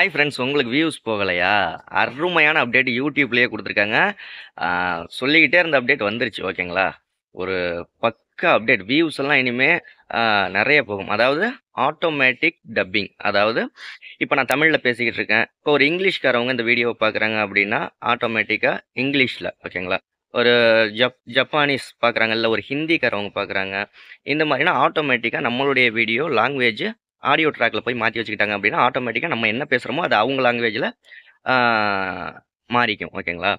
Hi friends, உங்களுக்கு views போகலையா? அருமையான அப்டேட் யூடியூப்லயே குடுத்துருக்காங்க. ஆ சொல்லிக்கிட்டே இருந்த அப்டேட் வந்துருச்சு. ஓகேங்களா? ஒரு பக்கா அப்டேட். வியூஸ் எல்லாம் இனிமே ஆ நெறைய போகும். அதாவது ஆட்டோமேட்டிக் டப்பிங். அதாவது இப்ப நான் தமிழ்ல பேசிக்கிட்டு இருக்கேன். இப்போ ஒரு இங்கிலீஷ்காரவங்க இந்த வீடியோவ பார்க்குறாங்க அப்டின்னா, ஆட்டோமேட்டிக்கா இங்கிலீஷ்ல ஓகேங்களா? ஒரு ஜப்பானீஸ் பார்க்குறாங்க, இல்ல ஒரு ஹிந்திக்காரவங்க பார்க்குறாங்க. இந்த மாரினா ஆட்டோமேட்டிக்கா நம்மளுடைய வீடியோ லாங்குவேஜ் ஆடியோ ட்ராக்ல போய் மாத்தி வச்சுக்கிட்டாங்க அப்படின்னா, ஆட்டோமேட்டிக்கா நம்ம என்ன பேசுறோமோ, அது அவங்க லாங்குவேஜ்ல ஆ மாறிக்கும். ஓகேங்களா?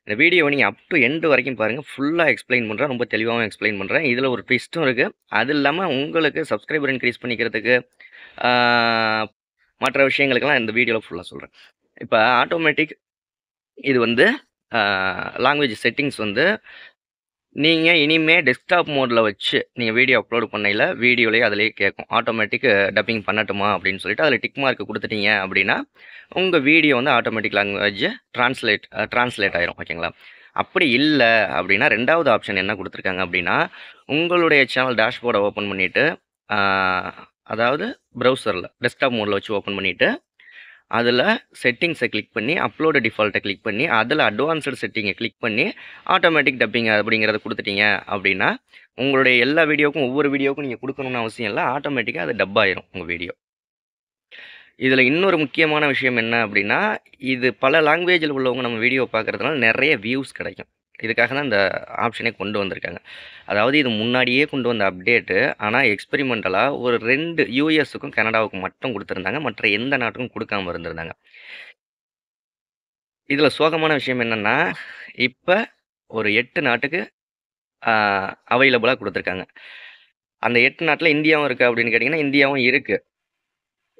இந்த வீடியோவ நீங்க அப் டூ எண்ட் வரைக்கும் பாருங்க. ஃபுல்லா எக்ஸ்ப்ளைன் பண்றேன். ரொம்ப தெளிவாவும் எக்ஸ்ப்ளைன் பண்றேன். இதுல ஒரு ட்விஸ்ட்டும் இருக்கு. அது இல்லாம உங்களுக்கு சப்ஸ்கிரைபர் இன்கிரீஸ் பண்ணிக்கிறதுக்கு, ஆ மற்ற விஷயங்களுக்கெல்லாம் இந்த வீடியோல ஃபுல்லா சொல்றேன். இப்ப ஆட்டோமேட்டிக் இது வந்து ஆ லாங்குவேஜ் செட்டிங்ஸ் வந்து நீங்க இனிமே டெஸ்க்டாப் மோட்ல வச்சு நீங்க வீடியோ அப்லோட் பண்ணையில, வீடியோலயே அதிலேயே கேட்கும். ஆட்டோமேட்டிக் டப்பிங் பண்ணட்டுமா? அப்படின்னு சொல்லிட்டு அதில டிக் மார்க் குடுத்துட்டீங்க அப்படின்னா, உங்க வீடியோ வந்து ஆட்டோமேட்டிக் லாங்குவேஜ் ட்ரான்ஸ்லேட் ஆயிரும். ஓகேங்களா? அப்படி இல்ல அப்படின்னா 2வது ஆப்ஷன் என்ன குடுத்துருக்காங்க அப்படின்னா, உங்களுடைய சேனல் டேஷ்போர்ட ஓப்பன் பண்ணிட்டு, ஆ அதாவது ப்ரௌசர்ல டெஸ்க்டாப் மோட்ல வச்சு ஓப்பன் பண்ணிட்டு, அதில செட்டிங்ஸ கிளிக் பண்ணி, அப்லோட் டிஃபால்ட்ட கிளிக் பண்ணி, அதில அட்வான்ஸ்டு செட்டிங்க கிளிக் பண்ணி, ஆட்டோமேட்டிக் டப்பிங் அப்படிங்கிறத குடுத்துட்டீங்க அப்படின்னா, உங்களுடைய எல்லா வீடியோவுக்கும் ஒவ்வொரு வீடியோவுக்கும் நீங்க குடுக்கணும்னு அவசியம் இல்ல. ஆட்டோமேட்டிக்கா அது டப் ஆயிரும் உங்க வீடியோ. இதில இன்னொரு முக்கியமான விஷயம் என்ன அப்படின்னா, இது பல லாங்குவேஜ்ல உள்ளவங்க நம்ம வீடியோ பார்க்கறதுனால நெறைய வியூஸ் கிடைக்கும். இதுக்காக தான் இந்த ஆப்ஷனே கொண்டு வந்திருக்காங்க. அதாவது இது முன்னாடியே கொண்டு வந்த அப்டேட்டு. ஆனா எக்ஸ்பெரிமென்டலா ஒரு 2 யுஎஸ்‌க்கும், கனடாவுக்கும் மட்டும் குடுத்திருந்தாங்க. மற்ற எந்த நாட்டுக்கும் குடுக்காம இருந்திருந்தாங்க. இதில சோகமான விஷயம் என்னன்னா, இப்ப ஒரு 8 நாட்டுக்கு ஆ அவைலபிளா குடுத்துருக்காங்க. அந்த 8 நாட்ல இந்தியாவும் இருக்கா அப்படின்னு கேட்டீங்கன்னா, இந்தியாவும் இருக்கு.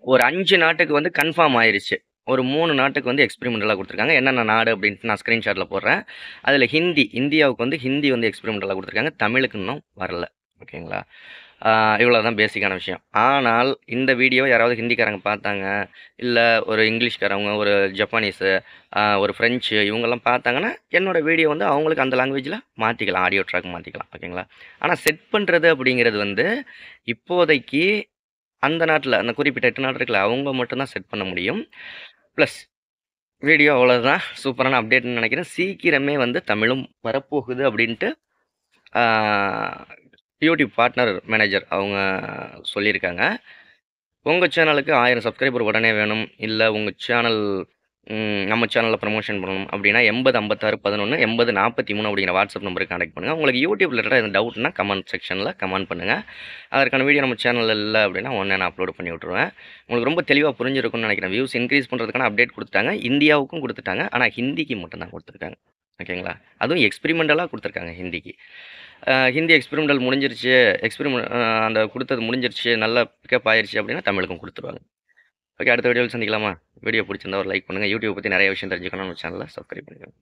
ஒரு 5 நாட்டுக்கு வந்து கன்ஃபார்ம் ஆயிருச்சு. ஒரு 3 நாட்டுக்கு வந்து எக்ஸ்பெரிமென்டலா குடுத்துருக்காங்க. என்னென்ன நாடு அப்படின்ட்டு நான் ஸ்கிரீன்ஷாட்ல போடுறேன். அதில இந்தியாவுக்கு வந்து ஹிந்தி வந்து எக்ஸ்பெரிமென்டலா குடுத்துருக்காங்க. தமிழுக்கு இன்னும் வரல. ஓகேங்களா? ஆ இவ்வளோதான் பேசிக்கான விஷயம். ஆனால் இந்த வீடியோ யாராவது ஹிந்திக்காரங்க பார்த்தாங்க, இல்ல ஒரு இங்கிலீஷ்காரவங்க, ஒரு ஜப்பானீஸு, ஒரு ஃப்ரெஞ்சு இவங்கலாம் பார்த்தாங்கன்னா, என்னோட வீடியோ வந்து அவங்களுக்கு அந்த லாங்குவேஜ்ல மாத்திக்கலாம். ஆடியோ ட்ராக் மாத்திக்கலாம். ஓகேங்களா? ஆனா செட் பண்றது அப்படிங்கிறது வந்து இப்போதைக்கு அந்த நாட்ல, அந்த குறிப்பிட்ட 8 நாடு இருக்குல்ல, அவங்க மட்டும் தான் செட் பண்ண முடியும். பிளஸ் வீடியோ அவ்வளோதான். சூப்பரான அப்டேட்ன்னு நெனைக்கிறேன். சீக்கிரமே வந்து தமிழும் வரப்போகுது அப்டின்ட்டு, ஆ யூடியூப் பார்ட்னர் மேனேஜர் அவங்க சொல்லியிருக்காங்க. உங்க சேனலுக்கு 1000 சப்ஸ்கிரைபர் உடனே வேணும். இல்ல உங்க சேனல் நம்ம சேனல்ல ப்ரமோஷன் பண்ணணும் அப்டின்னா 80 56 11 80 43 அப்படிங்கிற வாட்ஸ்அப் நம்பருக்கு கான்டாக்ட் பண்ணுங்க. உங்களுக்கு யூடியூப் ரிலேட்டடா எதுவும் டவுட்னா கமெண்ட் செக்ஷன்ல கமெண்ட் பண்ணுங்க. அதற்கான வீடியோ நம்ம சேனல்ல இல்ல அப்டின்னா உடனே நான் அப்லோட் பண்ணி விட்டுருவேன். உங்களுக்கு ரொம்ப தெளிவா புரிஞ்சிருக்கும்னு நெனைக்கிறேன். வியூஸ் இன்கிரீஸ் பண்றதுக்கான அப்டேட் குடுத்துட்டாங்க. இந்தியாவுக்கும் குடுத்துட்டாங்க. ஆனா ஹிந்திக்கு மட்டும் தான் குடுத்துருக்காங்க. ஓகேங்களா? அதுவும் எக்ஸ்பெரிமென்டலா குடுத்துருக்காங்க ஹிந்திக்கு. ஹிந்தி எக்ஸ்பெரிமெண்டல் முடிஞ்சிருச்சு. அந்த குடுத்தது முடிஞ்சிருச்சு. நல்லா பிக்கப் ஆயிருச்சு அப்டின்னா தமிழுக்கும் குடுத்துருவாங்க. ஓகே. அடுத்த வீடியோல சந்திக்கலாமா? வீடியோ புடிச்சிருந்தா ஒரு லைக் பண்ணுங்க. யூடியூப் பத்தி நெறைய விஷயம் தெரிஞ்சுக்கணும்னு நம்ம சேனல சப்ஸ்கிரைப் பண்ணிக்கோங்க.